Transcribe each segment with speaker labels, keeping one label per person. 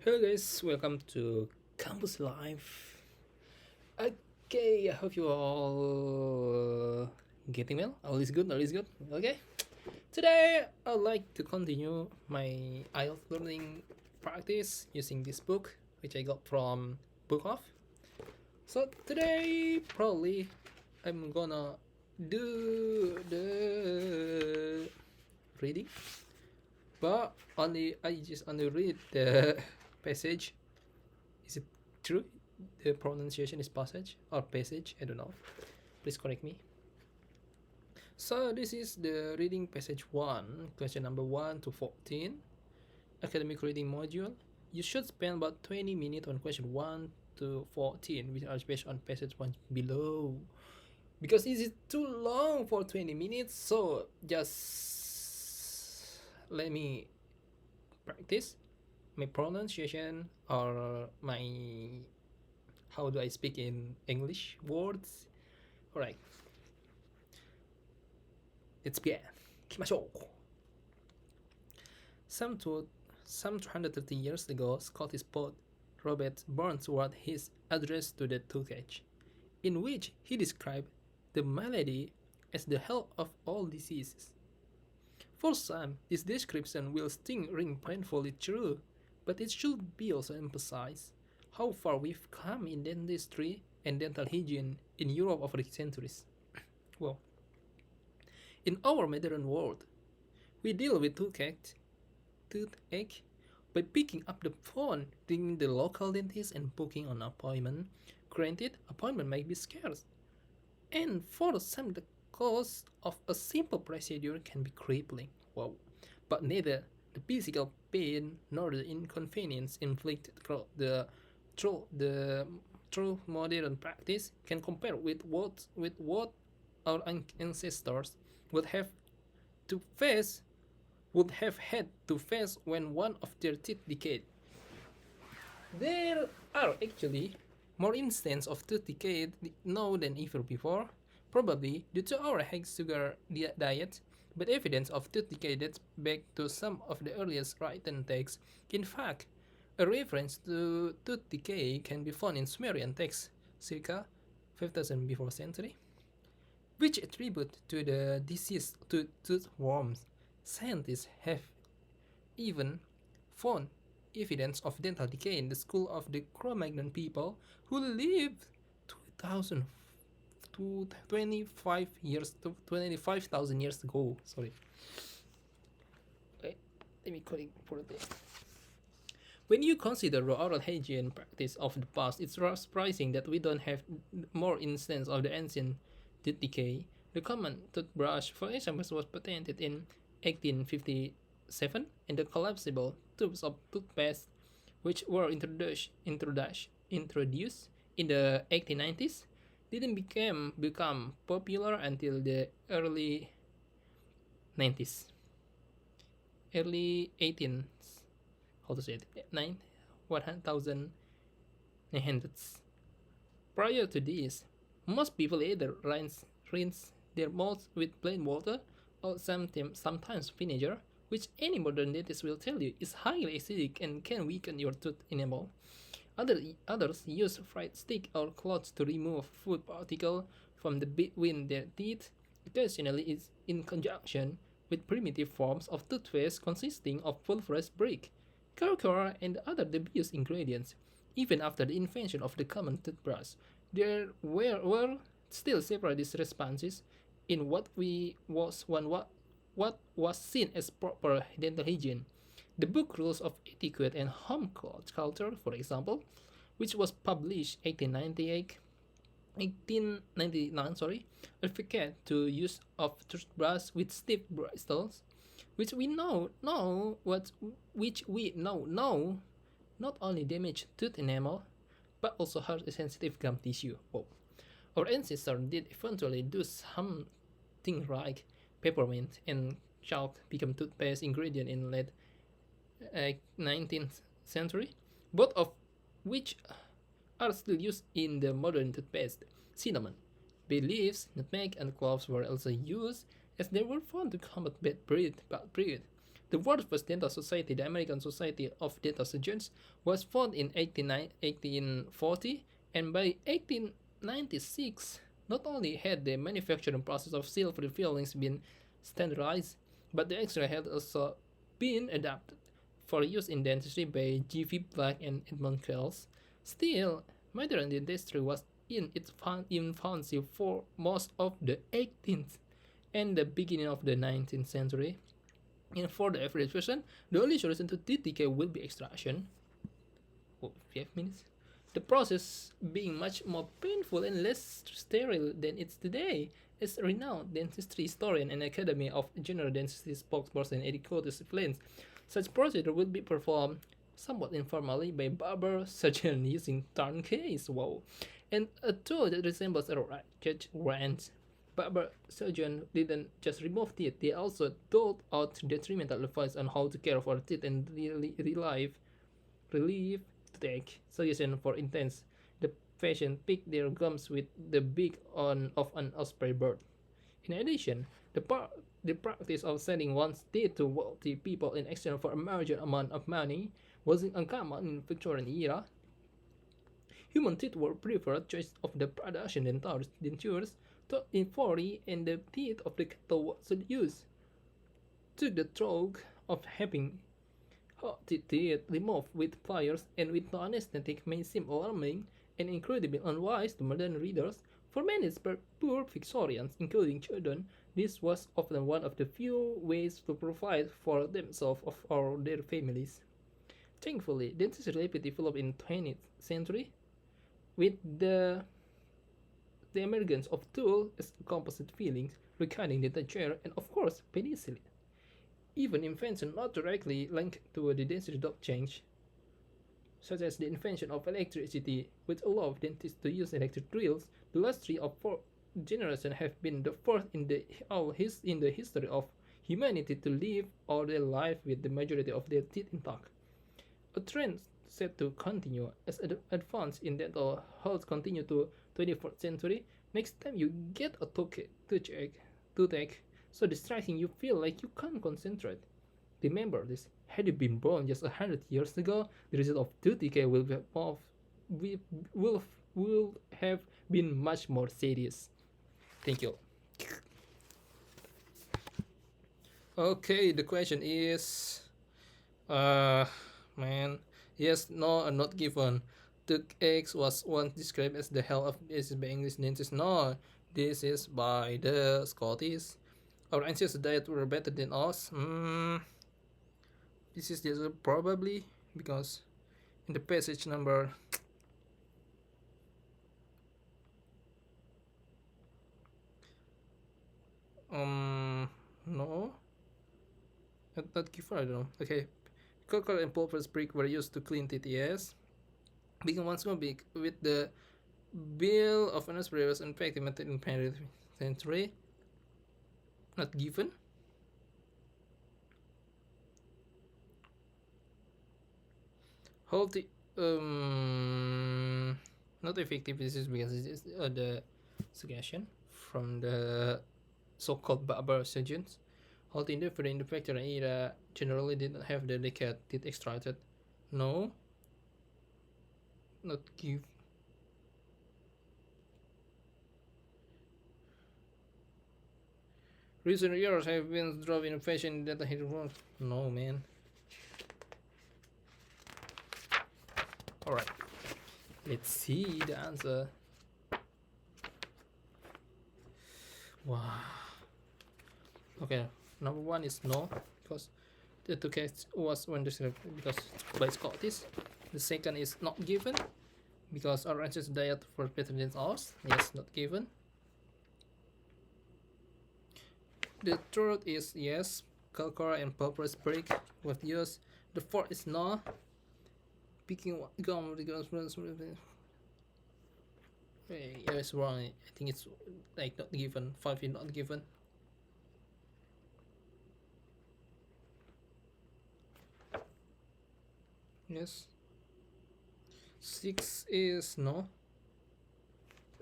Speaker 1: Hello guys, welcome to Campus Life. Okay, I hope you all getting well. All is good, all is good. Okay. Today I'd like to continue my IELTS learning practice using this book which I got from Book Off. So today probably I'm gonna do the reading, but I just only read the passage. Is it true? The pronunciation is passage or passage? I don't know. Please correct me. So this is the reading passage 1, question number 1 to 14, academic reading module. You should spend about 20 minutes on question 1 to 14, which are based on passage 1 below. Because it is too long for 20 minutes, so just let me practice my pronunciation or my how do I speak in English words. Alright, let's begin. 行きましょう。Some 230 years ago, Scottish poet Robert Burns wrote his address to the Turkish, in which he described the malady as the health of all diseases. For some, this description will ring painfully true, but it should be also emphasized how far we've come in dentistry and dental hygiene in Europe over the centuries. Well, in our modern world, we deal with toothache by picking up the phone, ringing the local dentist, and booking an appointment. Granted, appointment might be scarce, and for some, the cost of a simple procedure can be crippling. Wow! But neither the physical pain nor the inconvenience inflicted through modern practice can compare with what our ancestors would have to face would have had to face when one of their teeth decayed. There are actually more instances of tooth decay now than ever before, probably due to our high sugar diet, but evidence of tooth decay dates back to some of the earliest written texts. In fact, a reference to tooth decay can be found in Sumerian texts, circa 5000 before century, which attribute to the disease to tooth worms. Scientists have even found evidence of dental decay in the skull of the Cro-Magnon people who lived 2000 to 25,000 years ago. Sorry. Wait, let me correct for a bit. When you consider the oral hygiene practice of the past, it's surprising that we don't have more instances of the ancient tooth decay. The common toothbrush, for example, was patented in 1857, and the collapsible tubes of toothpaste, which were introduced in the 1890s, didn't become popular until the early 90s, early 18th, how to say it, 1900s. Prior to this, most people either rinse their mouths with plain water or sometimes vinegar, which any modern dentist will tell you is highly acidic and can weaken your tooth enamel. Others use fried stick or cloths to remove food particles from between their teeth. Occasionally, it's in conjunction with primitive forms of toothpaste consisting of pulverized brick, cocoa, and other dubious ingredients. Even after the invention of the common toothbrush, there were still separatist responses in what was seen as proper dental hygiene. The book Rules of Etiquette and Home Culture, for example, which was published 1899, advocate to use of toothbrush with stiff bristles, which we know not only damage tooth enamel but also hurt sensitive gum tissue. Oh. Our ancestors did eventually do something like peppermint and chalk become toothpaste ingredient in late 19th century, both of which are still used in the modern toothpaste. Cinnamon, bay leaves, nutmeg, and cloves were also used as they were found to combat bad breath. The world's first dental society, the American Society of Dental Surgeons, was formed in 1840, and by 1896, not only had the manufacturing process of silver fillings been standardized, but the X-ray had also been adapted for use in dentistry by G.V. Black and Edmund Kells. Still, modern dentistry was in its infancy for most of the 18th and the beginning of the 19th century. And for the average person, the only solution to teeth decay will be extraction. 5 minutes. The process being much more painful and less sterile than it's today. As a renowned dentistry historian and Academy of General Dentistry spokesperson Eddie Curtis explains, such procedure will be performed somewhat informally by barber surgeon using tourniquets, wow, and a tool that resembles a ratchet wrench. Barber surgeon didn't just remove teeth; they also doled out detrimental advice on how to care for teeth and relieve toothache. Suggestion for intense. The patient picked their gums with the beak of an osprey bird. In addition, the practice of sending one's teeth to wealthy people in exchange for a major amount of money wasn't uncommon in the Victorian era. Human teeth were preferred choice of the production dentures to in 40, and the teeth of the cattle was used. Took the trouble of having teeth removed with pliers and with no anesthetic may seem alarming and incredibly unwise to modern readers. For many poor Victorians, including children, this was often one of the few ways to provide for themselves or their families. Thankfully, dentistry rapidly developed in the 20th century with the emergence of tools as composite fillings, reclining dental chair, and of course penicillin. Even inventions not directly linked to the dentistry dog change, such as the invention of electricity, which allowed dentists to use electric drills. The last 3 or 4 generations have been the first in the history of humanity to live all their life with the majority of their teeth intact. A trend set to continue as advance in dental health continue to 21st century. Next time you get a toothache so distracting you feel like you can't concentrate, remember this. Had you been born just 100 years ago, the result of tooth decay will have been much more serious. Thank you. Okay, the question is, uh, man, yes, no, not given. Toothache was once described as the hell of this by English dentists. No, this is by the Scottish. Our ancestors' diet were better than us. This is just probably because in the passage number no, not given. I don't know. Okay, cocoa and pulver's brick were used to clean teeth. Yes, being once more big with the bill of an spray was infected method in 20th century. Not given. Healthy, not effective. This is because this is the suggestion from the so-called barber surgeons. Healthy individual in the Victorian era generally did not have the decayed teeth extracted. No, not give. Recent years have been drop in fashion that hit wrong. No, man. Alright, let's see the answer. Wow. Okay, number 1 is no, because the two case was when described because by Scottish. The second is not given, because our ancestors diet for better than ours. Yes, not given. The third is yes, calcora and pulver's brick was used. The fourth is no. Picking gum yeah, it's wrong. I think it's like not given. 5 is not given. Yes. 6 is no.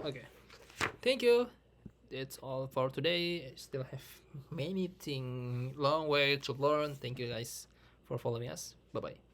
Speaker 1: Okay. Thank you. That's all for today. I still have many thing long way to learn. Thank you guys for following us. Bye bye.